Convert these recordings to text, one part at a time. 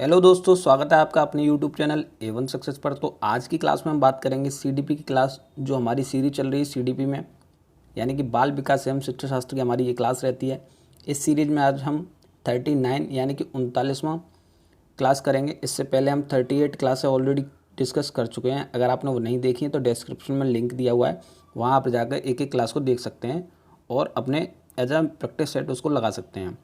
Hello दोस्तों, स्वागत है आपका अपने यूट्यूब चैनल A1 सक्सेस पर। तो आज की क्लास में हम बात करेंगे सीडीपी की क्लास, जो हमारी सीरीज चल रही है सीडीपी में, यानी कि बाल विकास एवं शिक्षा शास्त्र की हमारी ये क्लास रहती है। इस सीरीज में आज हम 39 यानी कि 39वां क्लास करेंगे। इससे पहले हम 38 क्लासें ऑलरेडी डिस्कस कर चुके हैं। अगर आपने वो नहीं देखी है तो डिस्क्रिप्शन में लिंक दिया हुआ है, वहाँ आप जाकर एक एक क्लास को देख सकते हैं और अपने एज अ प्रैक्टिस सेट उसको लगा सकते हैं।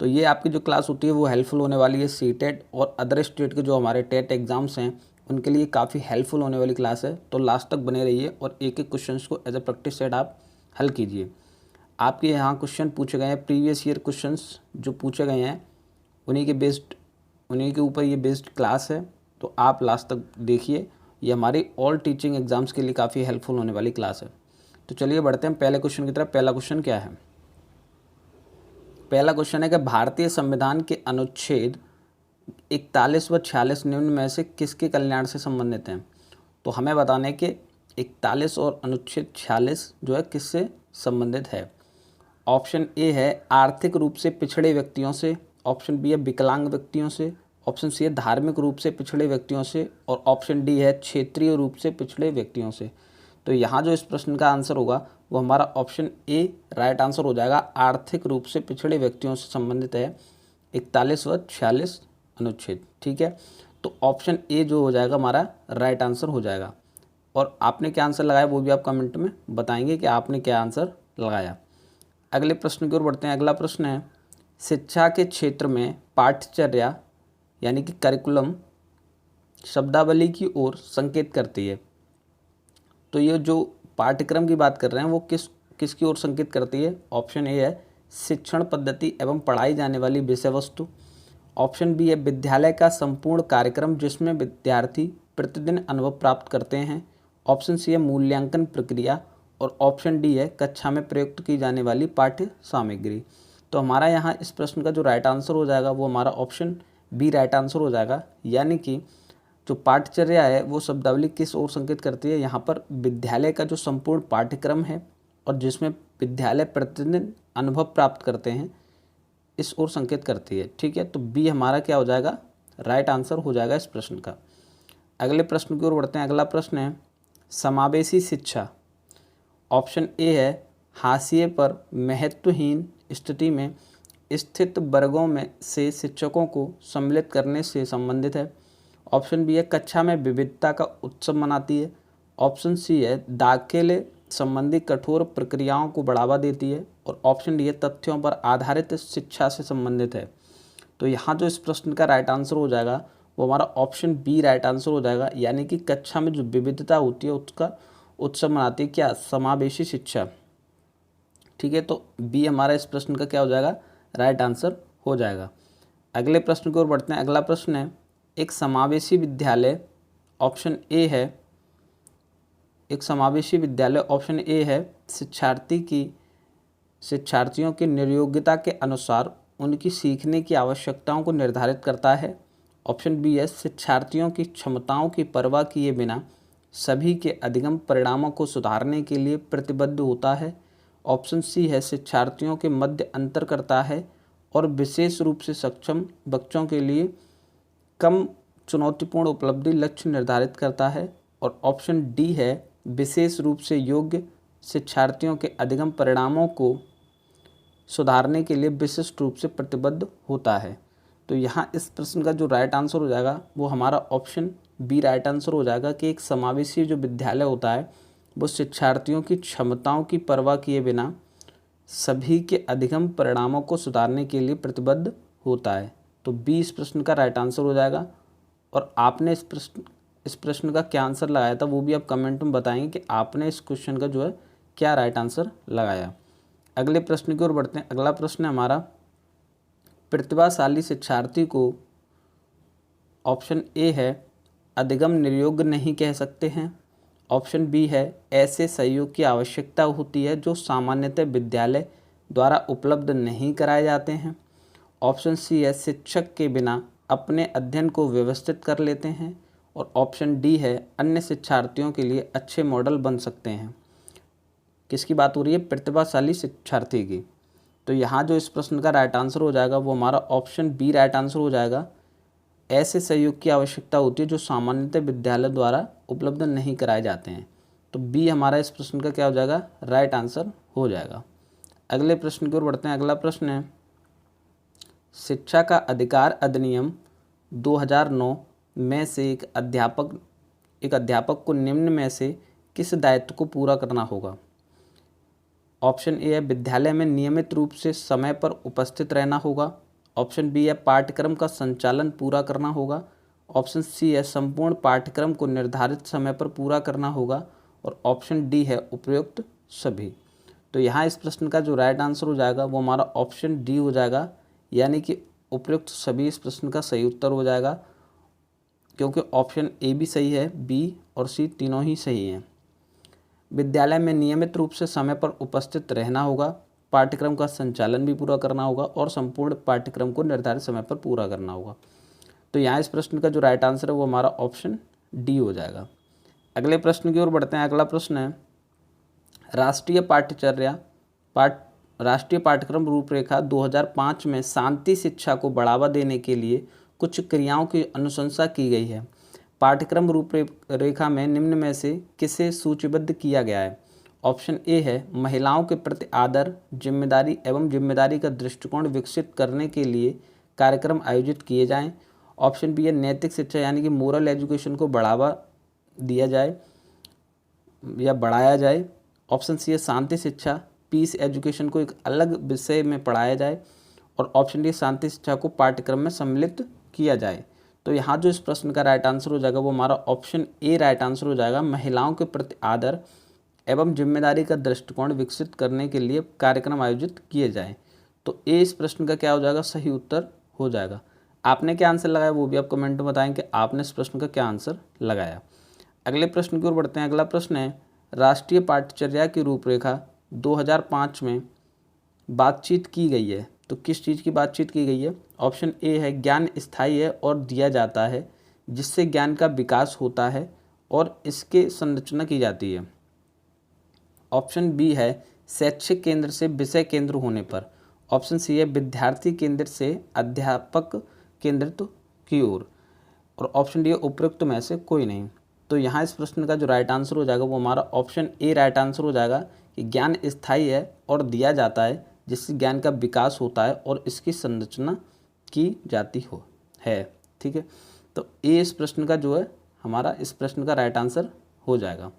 तो ये आपकी जो क्लास होती है वो हेल्पफुल होने वाली है सीटेट और अदर स्टेट के जो हमारे टेट एग्ज़ाम्स हैं उनके लिए काफ़ी हेल्पफुल होने वाली क्लास है। तो लास्ट तक बने रहिए और एक एक क्वेश्चंस को एज अ प्रैक्टिस सेट आप हल कीजिए। आपके यहाँ क्वेश्चन पूछे गए हैं, प्रीवियस ईयर क्वेश्चंस जो पूछे गए हैं उन्हीं के ऊपर ये बेस्ड क्लास है। तो आप लास्ट तक देखिए, ये हमारी ऑल टीचिंग एग्ज़ाम्स के लिए काफ़ी हेल्पफुल होने वाली क्लास है। तो चलिए बढ़ते हैं पहले क्वेश्चन की तरफ। पहला क्वेश्चन क्या है? पहला क्वेश्चन है कि भारतीय संविधान के अनुच्छेद 41 व 46 निम्न में से किसके कल्याण से संबंधित हैं? तो हमें बताना है कि 41 और अनुच्छेद 46 जो है किससे संबंधित है। ऑप्शन ए है आर्थिक रूप से पिछड़े व्यक्तियों से, ऑप्शन बी है विकलांग व्यक्तियों से, ऑप्शन सी है धार्मिक रूप से पिछड़े व्यक्तियों से और ऑप्शन डी है क्षेत्रीय रूप से पिछड़े व्यक्तियों से। तो यहाँ जो इस प्रश्न का आंसर होगा वो हमारा ऑप्शन ए राइट आंसर हो जाएगा। आर्थिक रूप से पिछड़े व्यक्तियों से संबंधित है 41 व 46 अनुच्छेद। ठीक है, तो ऑप्शन ए जो हो जाएगा हमारा राइट आंसर हो जाएगा। और आपने क्या आंसर लगाया वो भी आप कमेंट में बताएंगे कि आपने क्या आंसर लगाया। अगले प्रश्न की ओर बढ़ते हैं। अगला प्रश्न है शिक्षा के क्षेत्र में पाठ्यचर्या यानी कि करिकुलम शब्दावली की ओर संकेत करती है। तो ये जो पाठ्यक्रम की बात कर रहे हैं वो किसकी ओर संकेत करती है? ऑप्शन ए है शिक्षण पद्धति एवं पढ़ाई जाने वाली विषय वस्तु, ऑप्शन बी है विद्यालय का संपूर्ण कार्यक्रम जिसमें विद्यार्थी प्रतिदिन अनुभव प्राप्त करते हैं, ऑप्शन सी है मूल्यांकन प्रक्रिया और ऑप्शन डी है कक्षा में प्रयुक्त की जाने वाली पाठ्य सामग्री। तो हमारा यहाँ इस प्रश्न का जो राइट आंसर हो जाएगा वो हमारा ऑप्शन बी राइट आंसर हो जाएगा। यानी कि जो पाठ्यचर्या है वो शब्दावली किस ओर संकेत करती है? यहाँ पर विद्यालय का जो संपूर्ण पाठ्यक्रम है और जिसमें विद्यालय प्रतिदिन अनुभव प्राप्त करते हैं, इस ओर संकेत करती है। ठीक है, तो बी हमारा क्या हो जाएगा? राइट आंसर हो जाएगा इस प्रश्न का। अगले प्रश्न की ओर बढ़ते हैं। अगला प्रश्न है समावेशी शिक्षा। ऑप्शन ए है हाशिए पर महत्वहीन स्थिति में स्थित वर्गों में से शिक्षकों को सम्मिलित करने से संबंधित है, ऑप्शन बी है कक्षा में विविधता का उत्सव मनाती है, ऑप्शन सी है दाखिले संबंधी कठोर प्रक्रियाओं को बढ़ावा देती है और ऑप्शन डी है तथ्यों पर आधारित शिक्षा से संबंधित है। तो यहाँ जो इस प्रश्न का राइट आंसर हो जाएगा वो हमारा ऑप्शन बी राइट आंसर हो जाएगा। यानी कि कक्षा में जो विविधता होती है उसका उत्सव मनाती है क्या? समावेशी शिक्षा। ठीक है, तो बी हमारा इस प्रश्न का क्या हो जाएगा? राइट आंसर हो जाएगा। अगले प्रश्न की ओर बढ़ते हैं। अगला प्रश्न है एक समावेशी विद्यालय, ऑप्शन ए है एक समावेशी विद्यालय ऑप्शन ए है शिक्षार्थियों की निर्योग्यता के अनुसार उनकी सीखने की आवश्यकताओं को निर्धारित करता है, ऑप्शन बी है शिक्षार्थियों की क्षमताओं की परवाह किए बिना सभी के अधिगम परिणामों को सुधारने के लिए प्रतिबद्ध होता है, ऑप्शन सी है शिक्षार्थियों के मध्य अंतर करता है और विशेष रूप से सक्षम बच्चों के लिए कम चुनौतीपूर्ण उपलब्धि लक्ष्य निर्धारित करता है और ऑप्शन डी है विशेष रूप से योग्य शिक्षार्थियों के अधिगम परिणामों को सुधारने के लिए विशिष्ट रूप से प्रतिबद्ध होता है। तो यहाँ इस प्रश्न का जो राइट आंसर हो जाएगा वो हमारा ऑप्शन बी राइट आंसर हो जाएगा कि एक समावेशी जो विद्यालय होता है वो शिक्षार्थियों की क्षमताओं की परवाह किए बिना सभी के अधिगम परिणामों को सुधारने के लिए प्रतिबद्ध होता है। तो बी इस प्रश्न का राइट आंसर हो जाएगा। और आपने इस प्रश्न का क्या आंसर लगाया था वो भी आप कमेंट में बताएंगे कि आपने इस क्वेश्चन का जो है क्या राइट आंसर लगाया। अगले प्रश्न की ओर बढ़ते हैं। अगला प्रश्न है हमारा प्रतिभाशाली शिक्षार्थी को, ऑप्शन ए है अधिगम निर्योग्य नहीं कह सकते हैं, ऑप्शन बी है ऐसे सहयोग की आवश्यकता होती है जो सामान्यतः विद्यालय द्वारा उपलब्ध नहीं कराए जाते हैं, ऑप्शन सी है शिक्षक के बिना अपने अध्ययन को व्यवस्थित कर लेते हैं और ऑप्शन डी है अन्य शिक्षार्थियों के लिए अच्छे मॉडल बन सकते हैं। किसकी बात हो रही है? प्रतिभाशाली शिक्षार्थी की। तो यहाँ जो इस प्रश्न का राइट आंसर हो जाएगा वो हमारा ऑप्शन बी राइट आंसर हो जाएगा। ऐसे सहयोग की आवश्यकता होती है जो सामान्यतः विद्यालय द्वारा उपलब्ध नहीं कराए जाते हैं। तो बी हमारा इस प्रश्न का क्या हो जाएगा, राइट आंसर हो जाएगा। अगले प्रश्न की ओर बढ़ते हैं। अगला प्रश्न है, शिक्षा का अधिकार अधिनियम 2009 में से एक अध्यापक को निम्न में से किस दायित्व को पूरा करना होगा। ऑप्शन ए है विद्यालय में नियमित रूप से समय पर उपस्थित रहना होगा। ऑप्शन बी है पाठ्यक्रम का संचालन पूरा करना होगा। ऑप्शन सी है संपूर्ण पाठ्यक्रम को निर्धारित समय पर पूरा करना होगा। और ऑप्शन डी है उपयुक्त सभी। तो यहाँ इस प्रश्न का जो राइट आंसर हो जाएगा वो हमारा ऑप्शन डी हो जाएगा, यानी कि उपयुक्त सभी इस प्रश्न का सही उत्तर हो जाएगा, क्योंकि ऑप्शन ए भी सही है, बी और सी तीनों ही सही हैं। विद्यालय में नियमित रूप से समय पर उपस्थित रहना होगा, पाठ्यक्रम का संचालन भी पूरा करना होगा और संपूर्ण पाठ्यक्रम को निर्धारित समय पर पूरा करना होगा। तो यहाँ इस प्रश्न का जो राइट आंसर है वो हमारा ऑप्शन डी हो जाएगा। अगले प्रश्न की ओर बढ़ते हैं। अगला प्रश्न है, राष्ट्रीय पाठ्यक्रम रूपरेखा 2005 में शांति शिक्षा को बढ़ावा देने के लिए कुछ क्रियाओं की अनुशंसा की गई है। पाठ्यक्रम रूपरेखा में निम्न में से किसे सूचीबद्ध किया गया है। ऑप्शन ए है महिलाओं के प्रति आदर, जिम्मेदारी एवं जिम्मेदारी का दृष्टिकोण विकसित करने के लिए कार्यक्रम आयोजित किए जाएं। ऑप्शन बी है नैतिक शिक्षा यानी कि मोरल एजुकेशन को बढ़ावा दिया जाए या बढ़ाया जाए। ऑप्शन सी है शांति शिक्षा, पीस एजुकेशन को एक अलग विषय में पढ़ाया जाए। और ऑप्शन डी शांति शिक्षा को पाठ्यक्रम में सम्मिलित किया जाए। तो यहाँ जो इस प्रश्न का राइट आंसर हो जाएगा वो हमारा ऑप्शन ए राइट आंसर हो जाएगा, महिलाओं के प्रति आदर एवं जिम्मेदारी का दृष्टिकोण विकसित करने के लिए कार्यक्रम आयोजित किए जाएं। तो ए इस प्रश्न का क्या हो जाएगा, सही उत्तर हो जाएगा। आपने क्या आंसर लगाया वो भी आप कमेंट में बताएं कि आपने इस प्रश्न का क्या आंसर लगाया। अगले प्रश्न की ओर बढ़ते हैं। अगला प्रश्न है, राष्ट्रीय पाठ्यचर्या की रूपरेखा 2005 में बातचीत की गई है। तो किस चीज़ की बातचीत की गई है। ऑप्शन ए है ज्ञान स्थायी है और दिया जाता है, जिससे ज्ञान का विकास होता है और इसके संरचना की जाती है। ऑप्शन बी है शैक्षिक केंद्र से विषय केंद्र होने पर। ऑप्शन सी है विद्यार्थी केंद्र से अध्यापक केंद्रित की ओर। और ऑप्शन डी है उपयुक्त में से कोई नहीं। तो यहाँ इस प्रश्न का जो राइट आंसर हो जाएगा वो हमारा ऑप्शन ए राइट आंसर हो जाएगा कि ज्ञान स्थायी है और दिया जाता है, जिससे ज्ञान का विकास होता है और इसकी संरचना की जाती है। ठीक है, तो ए इस प्रश्न का जो है हमारा इस प्रश्न का राइट आंसर हो जाएगा।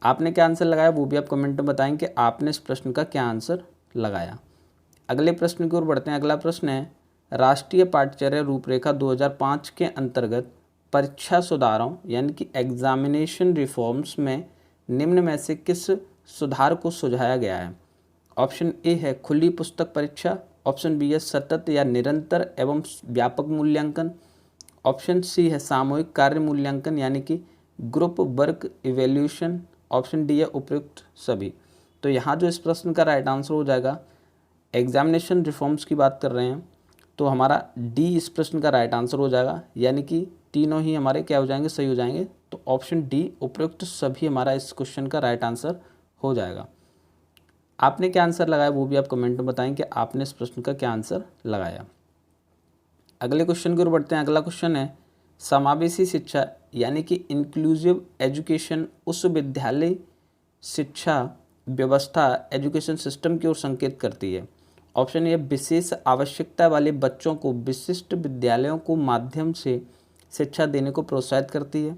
आपने क्या आंसर लगाया वो भी आप कमेंट में बताएं कि आपने इस प्रश्न का क्या आंसर लगाया। अगले प्रश्न की ओर बढ़ते हैं। अगला प्रश्न है, राष्ट्रीय पाठ्यचर्या रूपरेखा 2005 के अंतर्गत परीक्षा सुधारों यानी कि एग्जामिनेशन रिफॉर्म्स में निम्न में से किस सुधार को सुझाया गया है। ऑप्शन ए है खुली पुस्तक परीक्षा। ऑप्शन बी है सतत या निरंतर एवं व्यापक मूल्यांकन। ऑप्शन सी है सामूहिक कार्य मूल्यांकन यानी कि group work evaluation. Option D है उपयुक्त सभी। तो यहाँ जो इस प्रश्न का राइट आंसर हो जाएगा, एग्जामिनेशन रिफॉर्म्स की बात कर रहे हैं तो हमारा डी इस प्रश्न का राइट आंसर हो जाएगा, यानी कि तीनों ही हमारे क्या हो जाएंगे, सही हो जाएंगे। तो ऑप्शन डी उपयुक्त सभी हमारा इस क्वेश्चन का राइट आंसर हो जाएगा। आपने क्या आंसर लगाया वो भी आप कमेंट में बताएं कि आपने इस प्रश्न का क्या आंसर लगाया। अगले क्वेश्चन की ओर बढ़ते हैं। अगला क्वेश्चन है, समावेशी शिक्षा यानी कि इंक्लूसिव एजुकेशन उस विद्यालय शिक्षा व्यवस्था एजुकेशन सिस्टम की ओर संकेत करती है। ऑप्शन ए विशेष आवश्यकता वाले बच्चों को विशिष्ट विद्यालयों को माध्यम से शिक्षा देने को प्रोत्साहित करती है।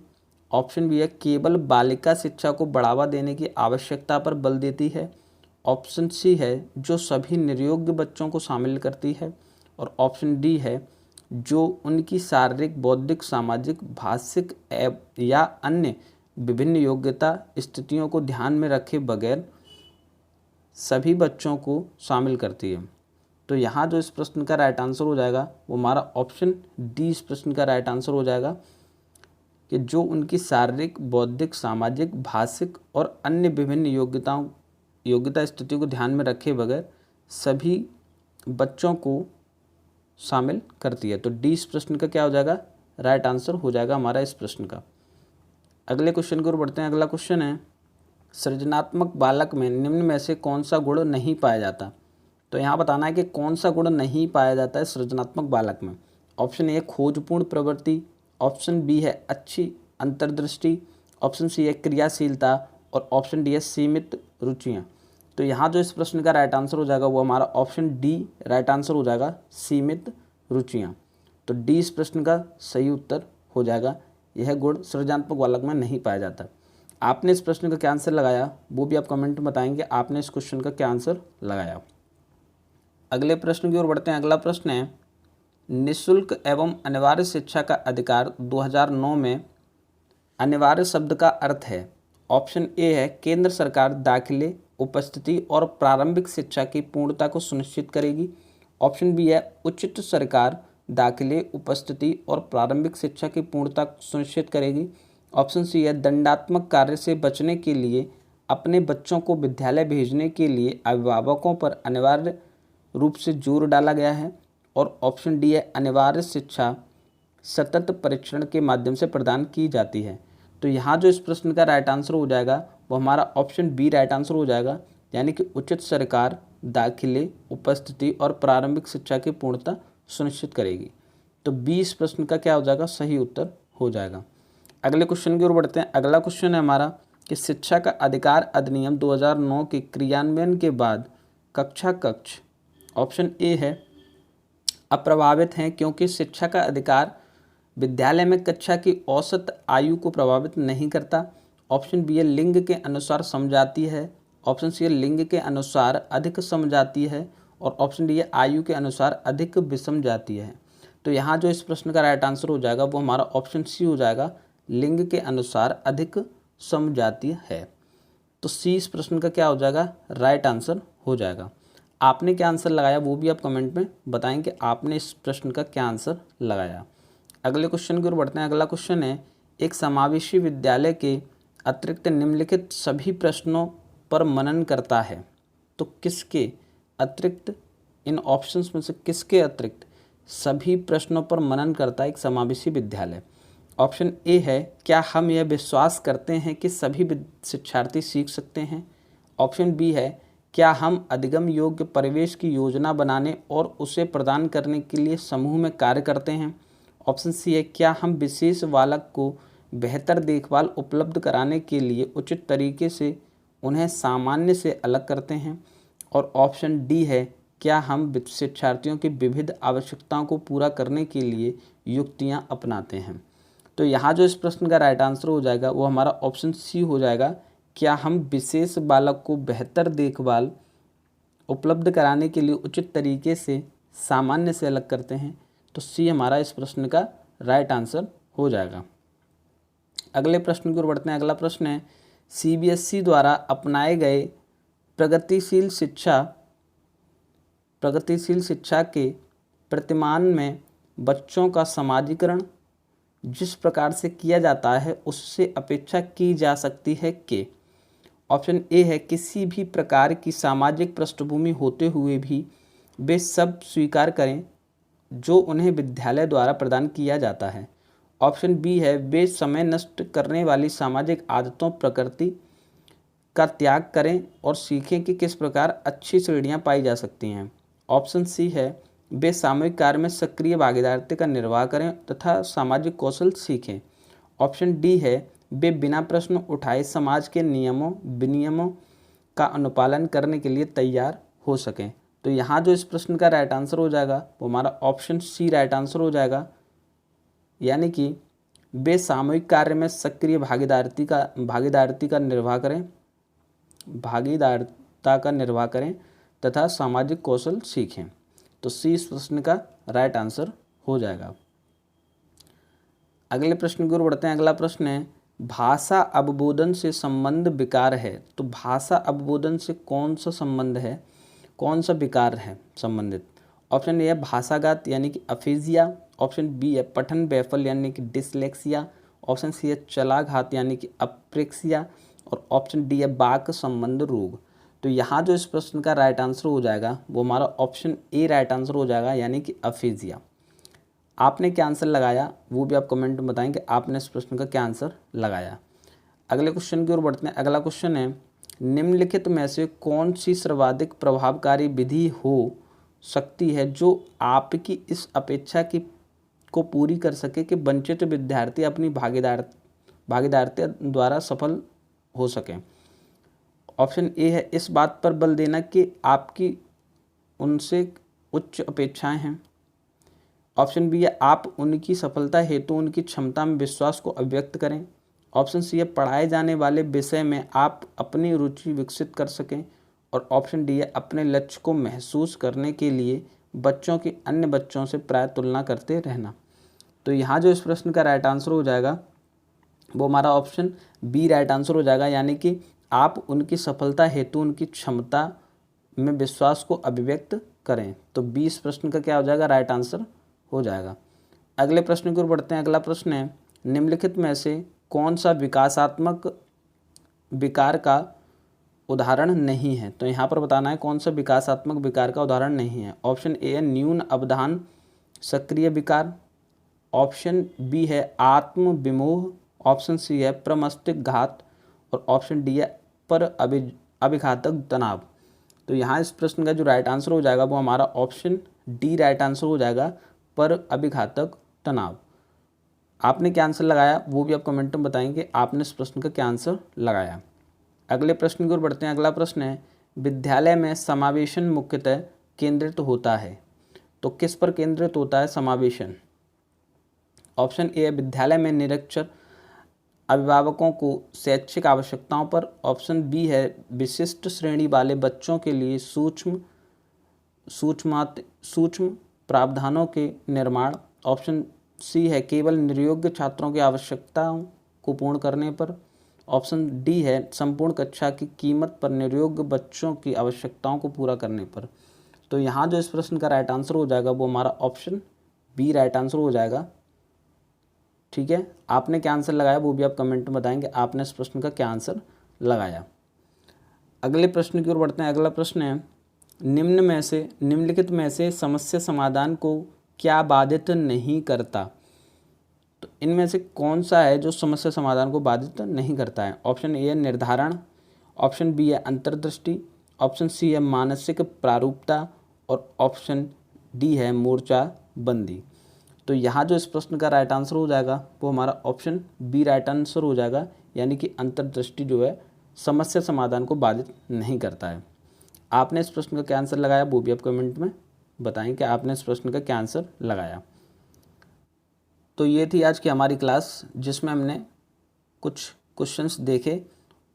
ऑप्शन बी है केवल बालिका शिक्षा को बढ़ावा देने की आवश्यकता पर बल देती है। ऑप्शन सी है जो सभी निर्योग्य बच्चों को शामिल करती है। और ऑप्शन डी है जो उनकी शारीरिक, बौद्धिक, सामाजिक, भाषिक या अन्य विभिन्न योग्यता स्थितियों को ध्यान में रखे बगैर सभी बच्चों को शामिल करती है। तो यहाँ जो इस प्रश्न का राइट आंसर हो जाएगा वो हमारा ऑप्शन डी इस प्रश्न का राइट आंसर हो जाएगा कि जो उनकी शारीरिक, बौद्धिक, सामाजिक, भाषिक और अन्य विभिन्न योग्यता स्थितियों को ध्यान में रखे बगैर सभी बच्चों को शामिल करती है। तो डी इस प्रश्न का क्या हो जाएगा, राइट आंसर हो जाएगा हमारा इस प्रश्न का। अगले क्वेश्चन की ओर बढ़ते हैं। अगला क्वेश्चन है, सृजनात्मक बालक में निम्न में से कौन सा गुण नहीं पाया जाता। तो यहाँ बताना है कि कौन सा गुण नहीं पाया जाता है सृजनात्मक बालक में। ऑप्शन ए खोजपूर्ण प्रवृत्ति, ऑप्शन बी है अच्छी अंतर्दृष्टि, ऑप्शन सी है क्रियाशीलता और ऑप्शन डी है सीमित रुचियाँ। तो यहाँ जो इस प्रश्न का राइट आंसर हो जाएगा वो हमारा ऑप्शन डी राइट आंसर हो जाएगा, सीमित रुचियाँ। तो डी इस प्रश्न का सही उत्तर हो जाएगा। यह गुण सृजनात्मक बालक में नहीं पाया जाता। आपने इस प्रश्न का क्या आंसर लगाया वो भी आप कमेंट में बताएंगे, आपने इस क्वेश्चन का क्या आंसर लगाया। अगले प्रश्न की ओर बढ़ते हैं। अगला प्रश्न है, निःशुल्क एवं अनिवार्य शिक्षा का अधिकार 2009 में अनिवार्य शब्द का अर्थ है। ऑप्शन ए है केंद्र सरकार दाखिले, उपस्थिति और प्रारंभिक शिक्षा की पूर्णता को सुनिश्चित करेगी। ऑप्शन बी है उचित सरकार दाखिले, उपस्थिति और प्रारंभिक शिक्षा की पूर्णता सुनिश्चित करेगी। ऑप्शन सी है दंडात्मक कार्य से बचने के लिए अपने बच्चों को विद्यालय भेजने के लिए अभिभावकों पर अनिवार्य रूप से जोर डाला गया है। और ऑप्शन डी है अनिवार्य शिक्षा सतत परीक्षण के माध्यम से प्रदान की जाती है। तो यहाँ जो इस प्रश्न का राइट आंसर हो जाएगा वो हमारा ऑप्शन बी राइट आंसर हो जाएगा, यानी कि उचित सरकार दाखिले, उपस्थिति और प्रारंभिक शिक्षा की पूर्णता सुनिश्चित करेगी। तो बी इस प्रश्न का क्या हो जाएगा, सही उत्तर हो जाएगा। अगले क्वेश्चन की ओर बढ़ते हैं। अगला क्वेश्चन है हमारा कि शिक्षा का अधिकार अधिनियम 2009 के क्रियान्वयन के बाद कक्षा कक्ष, ऑप्शन ए है अप्रभावित हैं क्योंकि शिक्षा का अधिकार विद्यालय में कक्षा की औसत आयु को प्रभावित नहीं करता। ऑप्शन बी है लिंग के अनुसार समझाती है। ऑप्शन सी है लिंग के अनुसार अधिक समझाती है और ऑप्शन डी है आयु के अनुसार अधिक विषम जाती है। तो यहाँ जो इस प्रश्न का राइट आंसर हो जाएगा वो हमारा ऑप्शन सी हो जाएगा, लिंग के अनुसार अधिक समझाती है। तो सी इस प्रश्न का क्या हो जाएगा, राइट आंसर हो जाएगा। आपने क्या आंसर लगाया वो भी आप कमेंट में बताएं कि आपने इस प्रश्न का क्या आंसर लगाया। अगले क्वेश्चन की ओर बढ़ते हैं। अगला क्वेश्चन है, एक समावेशी विद्यालय के अतिरिक्त निम्नलिखित सभी प्रश्नों पर मनन करता है। तो किसके अतिरिक्त, इन ऑप्शंस में से किसके अतिरिक्त सभी प्रश्नों पर मनन करता है एक समावेशी विद्यालय? ऑप्शन ए है क्या हम यह विश्वास करते हैं कि सभी शिक्षार्थी सीख सकते हैं। ऑप्शन बी है क्या हम अधिगम योग्य परिवेश की योजना बनाने और उसे प्रदान करने के लिए समूह में कार्य करते हैं। ऑप्शन सी है क्या हम विशेष बालक को बेहतर देखभाल उपलब्ध कराने के लिए उचित तरीके से उन्हें सामान्य से अलग करते हैं। और ऑप्शन डी है क्या हम शिक्षार्थियों की विविध आवश्यकताओं को पूरा करने के लिए युक्तियां अपनाते हैं। तो यहाँ जो इस प्रश्न का राइट आंसर हो जाएगा वो हमारा ऑप्शन सी हो जाएगा, क्या हम विशेष बालक को बेहतर देखभाल उपलब्ध कराने के लिए उचित तरीके से सामान्य से अलग करते हैं। तो सी हमारा इस प्रश्न का राइट आंसर हो जाएगा। अगले प्रश्न की ओर बढ़ते हैं। अगला प्रश्न है, सीबीएसई द्वारा अपनाए गए प्रगतिशील शिक्षा के प्रतिमान में बच्चों का समाजीकरण जिस प्रकार से किया जाता है उससे अपेक्षा की जा सकती है कि ऑप्शन ए है किसी भी प्रकार की सामाजिक पृष्ठभूमि होते हुए भी वे सब स्वीकार करें जो उन्हें विद्यालय द्वारा प्रदान किया जाता है। ऑप्शन बी है वे समय नष्ट करने वाली सामाजिक आदतों प्रकृति का त्याग करें और सीखें कि किस प्रकार अच्छी श्रेणियां पाई जा सकती हैं। ऑप्शन सी है वे सामूहिक कार्य में सक्रिय भागीदारी का निर्वाह करें तथा सामाजिक कौशल सीखें। ऑप्शन डी है वे बिना प्रश्न उठाए समाज के नियमों विनियमों का अनुपालन करने के लिए तैयार हो सकें। तो यहाँ जो इस प्रश्न का राइट आंसर हो जाएगा वो हमारा ऑप्शन सी राइट आंसर हो जाएगा, यानी कि वे सामूहिक कार्य में सक्रिय भागीदारी का निर्वाह करें तथा सामाजिक कौशल सीखें। तो सी इस प्रश्न का राइट आंसर हो जाएगा। अगले प्रश्न की ओर बढ़ते हैं। अगला प्रश्न है, भाषा अवबोधन से संबंध विकार है। तो भाषा अवबोधन से कौन सा संबंध है, कौन सा विकार है संबंधित? ऑप्शन ए है भाषाघात यानी कि अफेजिया। ऑप्शन बी है पठन वैफल्य यानी कि डिसलेक्सिया। ऑप्शन सी है चलाघात यानी कि अप्रेक्सिया और ऑप्शन डी है वाक संबंध रोग। तो यहाँ जो इस प्रश्न का राइट आंसर हो जाएगा वो हमारा ऑप्शन ए राइट आंसर हो जाएगा, यानी कि अफेजिया। आपने क्या आंसर लगाया वो भी आप कमेंट में बताएं कि आपने इस प्रश्न का क्या आंसर लगाया। अगले क्वेश्चन की ओर बढ़ते हैं। अगला क्वेश्चन है, निम्नलिखित में से कौन सी सर्वाधिक प्रभावकारी विधि हो सकती है जो आपकी इस अपेक्षा की को पूरी कर सके कि वंचित विद्यार्थी अपनी भागीदारिता द्वारा सफल हो सकें। ऑप्शन ए है इस बात पर बल देना कि आपकी उनसे उच्च अपेक्षाएं हैं। ऑप्शन बी है आप उनकी सफलता हेतु उनकी क्षमता में विश्वास को अभिव्यक्त करें। ऑप्शन सी है पढ़ाए जाने वाले विषय में आप अपनी रुचि विकसित कर सकें। और ऑप्शन डी है अपने लक्ष्य को महसूस करने के लिए बच्चों की अन्य बच्चों से प्राय तुलना करते रहना। तो यहाँ जो इस प्रश्न का राइट आंसर हो जाएगा वो हमारा ऑप्शन बी राइट आंसर हो जाएगा, यानी कि आप उनकी सफलता हेतु उनकी क्षमता में विश्वास को अभिव्यक्त करें। तो बी इस प्रश्न का क्या हो जाएगा, राइट आंसर हो जाएगा। अगले प्रश्न की ओर बढ़ते हैं। अगला प्रश्न है निम्नलिखित में से कौन सा विकासात्मक विकार का उदाहरण नहीं है। तो यहाँ पर बताना है कौन सा विकासात्मक विकार का उदाहरण नहीं है। ऑप्शन ए है न्यून अवधान सक्रिय विकार। ऑप्शन बी है आत्म विमोह। ऑप्शन सी है प्रमस्तिष्क घात। और ऑप्शन डी है पर अभिघातक तनाव। तो यहाँ इस प्रश्न का जो राइट आंसर हो जाएगा वो हमारा ऑप्शन डी राइट आंसर हो जाएगा, पर अभिघातक तनाव। आपने क्या आंसर लगाया वो भी आप कमेंट में बताएंगे आपने इस प्रश्न का क्या आंसर लगाया। अगले प्रश्न की ओर बढ़ते हैं। अगला प्रश्न है विद्यालय में समावेशन मुख्यतः केंद्रित होता है। तो किस पर केंद्रित होता है समावेशन। ऑप्शन ए है विद्यालय में निरक्षर अभिभावकों को शैक्षिक आवश्यकताओं पर। ऑप्शन बी है विशिष्ट श्रेणी वाले बच्चों के लिए सूक्ष्म प्रावधानों के निर्माण। ऑप्शन सी है केवल निर्योग्य छात्रों की आवश्यकताओं को पूर्ण करने पर। ऑप्शन डी है संपूर्ण कक्षा की कीमत पर निर्योग्य बच्चों की आवश्यकताओं को पूरा करने पर। तो यहाँ जो इस प्रश्न का राइट आंसर हो जाएगा वो हमारा ऑप्शन बी राइट आंसर हो जाएगा। ठीक है, आपने क्या आंसर लगाया वो भी आप कमेंट में बताएंगे आपने इस प्रश्न का क्या आंसर लगाया। अगले प्रश्न की ओर बढ़ते हैं। अगला प्रश्न है निम्नलिखित में से समस्या समाधान को क्या बाधित नहीं करता। तो इनमें से कौन सा है जो समस्या समाधान को बाधित नहीं करता है। ऑप्शन ए है निर्धारण। ऑप्शन बी है अंतर्दृष्टि। ऑप्शन सी है मानसिक प्रारूपता। और ऑप्शन डी है मोर्चाबंदी। तो यहाँ जो इस प्रश्न का राइट आंसर हो जाएगा वो हमारा ऑप्शन बी राइट आंसर हो जाएगा, यानी कि अंतर्दृष्टि जो है समस्या समाधान को बाधित नहीं करता है। आपने इस प्रश्न का क्या आंसर लगाया वो भी आप कमेंट में बताएं कि आपने इस प्रश्न का क्या आंसर लगाया। तो ये थी आज की हमारी क्लास जिसमें हमने कुछ क्वेश्चंस देखे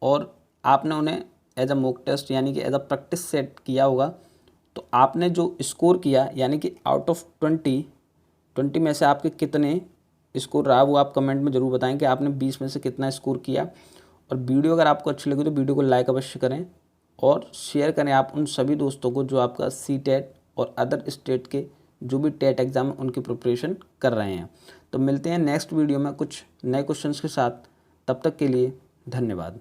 और आपने उन्हें एज अ मॉक टेस्ट यानी कि एज अ प्रैक्टिस सेट किया होगा। तो आपने जो स्कोर किया यानी कि आउट ऑफ 20 में से आपके कितने स्कोर रहा वो आप कमेंट में ज़रूर बताएं कि आपने 20 में से कितना स्कोर किया। और वीडियो अगर आपको अच्छी लगी तो वीडियो को लाइक अवश्य करें और शेयर करें आप उन सभी दोस्तों को जो आपका सीटेट और अदर स्टेट के जो भी टेट एग्ज़ाम उनकी प्रिपरेशन कर रहे हैं। तो मिलते हैं नेक्स्ट वीडियो में कुछ नए क्वेश्चंस के साथ। तब तक के लिए धन्यवाद।